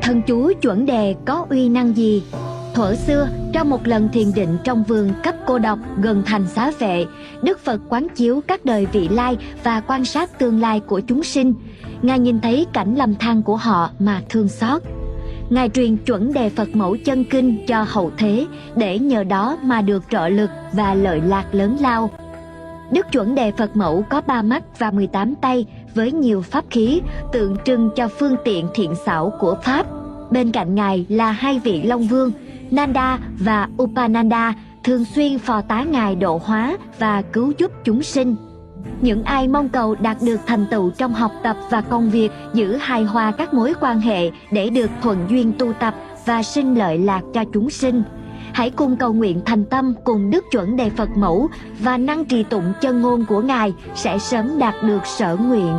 thân chú Chuẩn Đề có uy năng gì? Thuở xưa, trong một lần thiền định trong vườn cấp cô độc gần thành Xá Vệ, Đức Phật quán chiếu các đời vị lai và quan sát tương lai của chúng sinh. Ngài nhìn thấy cảnh lầm than của họ mà thương xót. Ngài truyền Chuẩn Đề Phật Mẫu chân kinh cho hậu thế để nhờ đó mà được trợ lực và lợi lạc lớn lao. Đức Chuẩn Đề Phật Mẫu có 3 mắt và 18 tay với nhiều pháp khí, tượng trưng cho phương tiện thiện xảo của Pháp. Bên cạnh Ngài là 2 vị Long Vương, Nanda và Upananda, thường xuyên phò tá Ngài độ hóa và cứu giúp chúng sinh. Những ai mong cầu đạt được thành tựu trong học tập và công việc, giữ hài hòa các mối quan hệ để được thuận duyên tu tập và sinh lợi lạc cho chúng sinh, hãy cùng cầu nguyện thành tâm cùng Đức Chuẩn Đề Phật Mẫu và năng trì tụng chân ngôn của Ngài sẽ sớm đạt được sở nguyện.